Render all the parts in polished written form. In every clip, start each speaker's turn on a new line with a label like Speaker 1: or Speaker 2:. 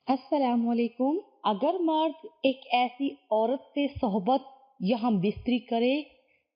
Speaker 1: السلام علیکم۔ اگر مرد ایک ایسی عورت سے صحبت یا ہم بستری کرے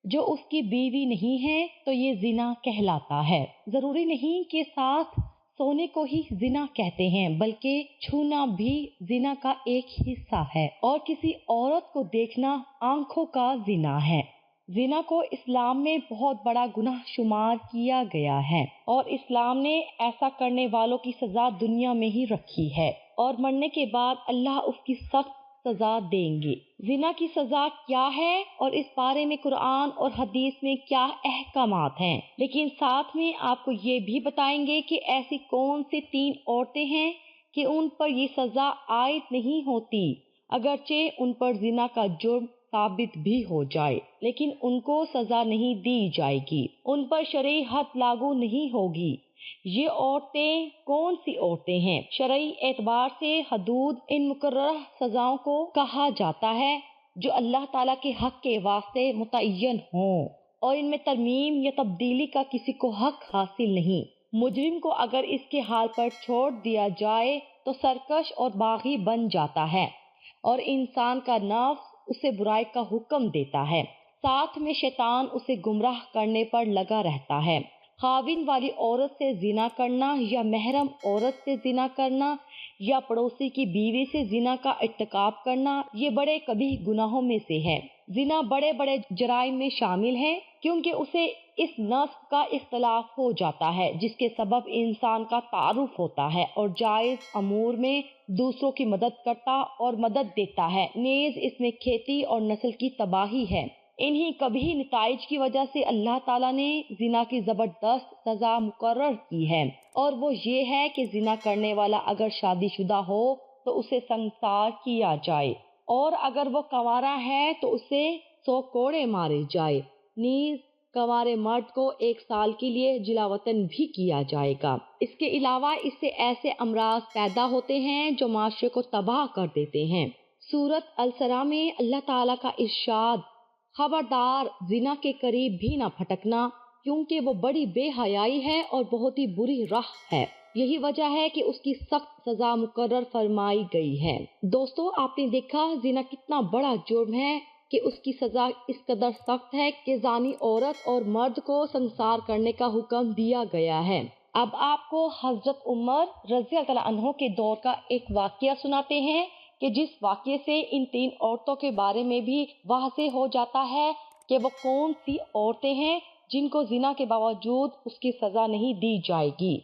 Speaker 1: جو اس کی بیوی نہیں ہے تو یہ زنا کہلاتا ہے۔ ضروری نہیں کہ ساتھ سونے کو ہی زنا کہتے ہیں، بلکہ چھونا بھی زنا کا ایک حصہ ہے، اور کسی عورت کو دیکھنا آنکھوں کا زنا ہے۔ زنا کو اسلام میں بہت بڑا گناہ شمار کیا گیا ہے، اور اسلام نے ایسا کرنے والوں کی سزا دنیا میں ہی رکھی ہے، اور مرنے کے بعد اللہ اس کی سخت سزا دیں گے۔ زنا کی سزا کیا ہے اور اس بارے میں قرآن اور حدیث میں کیا احکامات ہیں، لیکن ساتھ میں آپ کو یہ بھی بتائیں گے کہ ایسی کون سی 3 عورتیں ہیں کہ ان پر یہ سزا عائد نہیں ہوتی، اگرچہ ان پر زنا کا جرم ثابت بھی ہو جائے، لیکن ان کو سزا نہیں دی جائے گی، ان پر شرعی حد لاگو نہیں ہوگی۔ یہ عورتیں کون سی عورتیں ہیں؟ شرعی اعتبار سے حدود ان مقررہ سزاؤں کو کہا جاتا ہے جو اللہ تعالیٰ کے حق کے واسطے متعین ہوں، اور ان میں ترمیم یا تبدیلی کا کسی کو حق حاصل نہیں۔ مجرم کو اگر اس کے حال پر چھوڑ دیا جائے تو سرکش اور باغی بن جاتا ہے، اور انسان کا نفس اسے برائی کا حکم دیتا ہے، ساتھ میں شیطان اسے گمراہ کرنے پر لگا رہتا ہے۔ خاوند والی عورت سے زنا کرنا یا محرم عورت سے زنا کرنا یا پڑوسی کی بیوی سے زنا کا ارتکاب کرنا، یہ بڑے کبیح گناہوں میں سے ہے۔ زنا بڑے بڑے جرائم میں شامل ہے، کیونکہ اسے اس نصب کا اختلاف ہو جاتا ہے جس کے سبب انسان کا تعارف ہوتا ہے اور جائز امور میں دوسروں کی مدد کرتا اور مدد دیتا ہے، نیز اس میں کھیتی اور نسل کی تباہی ہے۔ انہی کبھی نتائج کی وجہ سے اللہ تعالیٰ نے زنا کی زبردست سزا مقرر کی ہے، اور وہ یہ ہے کہ زنا کرنے والا اگر شادی شدہ ہو تو اسے سنسار کیا جائے، اور اگر وہ کنوارا ہے تو اسے 100 کوڑے مارے جائے، نیز کنوارے مرد کو 1 سال کے لیے جلا وطن بھی کیا جائے گا۔ اس کے علاوہ اس سے ایسے امراض پیدا ہوتے ہیں جو معاشرے کو تباہ کر دیتے ہیں۔ سورۃ الاسراء میں اللہ تعالیٰ کا ارشاد، خبردار زنا کے قریب بھی نہ پھٹکنا، کیونکہ وہ بڑی بے حیائی ہے اور بہت ہی بری راہ ہے۔ یہی وجہ ہے کہ اس کی سخت سزا مقرر فرمائی گئی ہے۔ دوستو، آپ نے دیکھا زنا کتنا بڑا جرم ہے کہ اس کی سزا اس قدر سخت ہے کہ زانی عورت اور مرد کو سنسار کرنے کا حکم دیا گیا ہے۔ اب آپ کو حضرت عمر رضی اللہ عنہ کے دور کا ایک واقعہ سناتے ہیں کہ جس واقعے سے ان 3 عورتوں کے بارے میں بھی واضح ہو جاتا ہے کہ وہ کون سی عورتیں ہیں جن کو زنا کے باوجود اس کی سزا نہیں دی جائے گی۔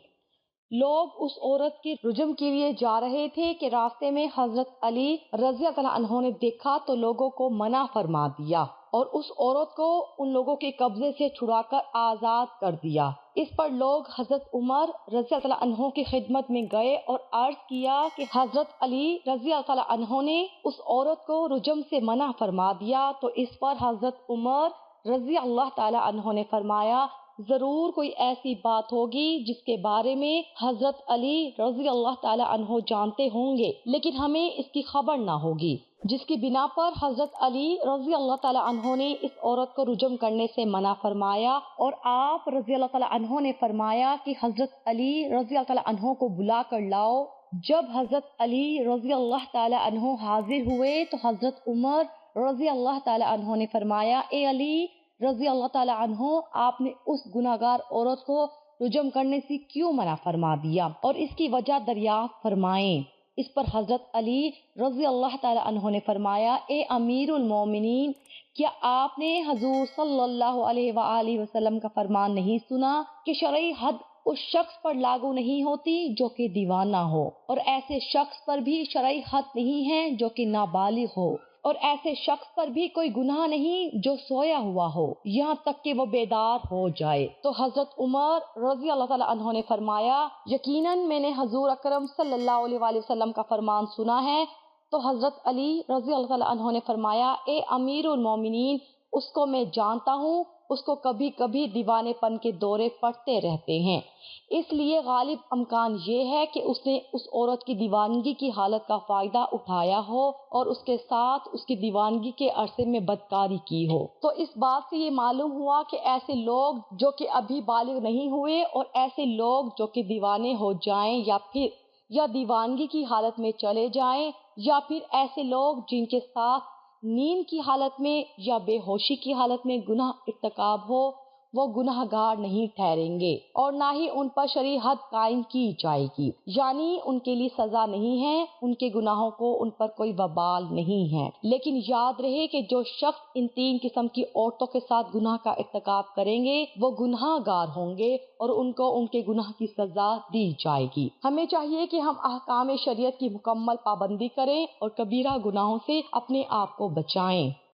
Speaker 1: لوگ اس عورت کے رجم کے لیے جا رہے تھے کہ راستے میں حضرت علی رضی اللہ عنہ نے دیکھا تو لوگوں کو منع فرما دیا اور اس عورت کو ان لوگوں کے قبضے سے چھڑا کر آزاد کر دیا۔ اس پر لوگ حضرت عمر رضی اللہ عنہ کی خدمت میں گئے اور عرض کیا کہ حضرت علی رضی اللہ عنہ نے اس عورت کو رجم سے منع فرما دیا، تو اس پر حضرت عمر رضی اللہ تعالی عنہ نے فرمایا، ضرور کوئی ایسی بات ہوگی جس کے بارے میں حضرت علی رضی اللہ تعالی عنہ جانتے ہوں گے، لیکن ہمیں اس کی خبر نہ ہوگی، جس کی بنا پر حضرت علی رضی اللہ تعالی عنہ نے اس عورت کو رجم کرنے سے منع فرمایا، اور آپ رضی اللہ تعالی عنہ نے فرمایا کہ حضرت علی رضی اللہ تعالی عنہ کو بلا کر لاؤ۔ جب حضرت علی رضی اللہ تعالی عنہ حاضر ہوئے تو حضرت عمر رضی اللہ تعالی عنہ نے فرمایا، اے علی رضی اللہ تعالی عنہ، آپ نے اس گناہگار عورت کو رجم کرنے سے کیوں منع فرما دیا، اور اس کی وجہ دریافت فرمائیں۔ اس پر حضرت علی رضی اللہ تعالی عنہ نے فرمایا، اے امیر المومنین، کیا آپ نے حضور صلی اللہ علیہ وآلہ وسلم کا فرمان نہیں سنا کہ شرعی حد اس شخص پر لاگو نہیں ہوتی جو کہ دیوانہ ہو، اور ایسے شخص پر بھی شرعی حد نہیں ہے جو کہ نابالغ ہو، اور ایسے شخص پر بھی کوئی گناہ نہیں جو سویا ہوا ہو یہاں تک کہ وہ بیدار ہو جائے۔ تو حضرت عمر رضی اللہ تعالی عنہ نے فرمایا، یقیناً میں نے حضور اکرم صلی اللہ علیہ وآلہ وسلم کا فرمان سنا ہے۔ تو حضرت علی رضی اللہ تعالی عنہ نے فرمایا، اے امیر المومنین، اس کو میں جانتا ہوں، اس کو کبھی کبھی دیوانے پن کے دورے پڑتے رہتے ہیں، اس لیے غالب امکان یہ ہے کہ اس نے اس عورت کی دیوانگی کی حالت کا فائدہ اٹھایا ہو اور اس کے ساتھ اس کی دیوانگی کے عرصے میں بدکاری کی ہو۔ تو اس بات سے یہ معلوم ہوا کہ ایسے لوگ جو کہ ابھی بالغ نہیں ہوئے اور ایسے لوگ جو کہ دیوانے ہو جائیں یا پھر یا دیوانگی کی حالت میں چلے جائیں، یا پھر ایسے لوگ جن کے ساتھ نیند کی حالت میں یا بے ہوشی کی حالت میں گناہ ارتکاب ہو، وہ گناہ گار نہیں ٹھہریں گے اور نہ ہی ان پر شرعی حد قائم کی جائے گی، یعنی ان کے لیے سزا نہیں ہے، ان کے گناہوں کو ان پر کوئی وبال نہیں ہے۔ لیکن یاد رہے کہ جو شخص ان تین قسم کی عورتوں کے ساتھ گناہ کا ارتکاب کریں گے وہ گناہ گار ہوں گے اور ان کو ان کے گناہ کی سزا دی جائے گی۔ ہمیں چاہیے کہ ہم احکام شریعت کی مکمل پابندی کریں اور کبیرہ گناہوں سے اپنے آپ کو بچائیں۔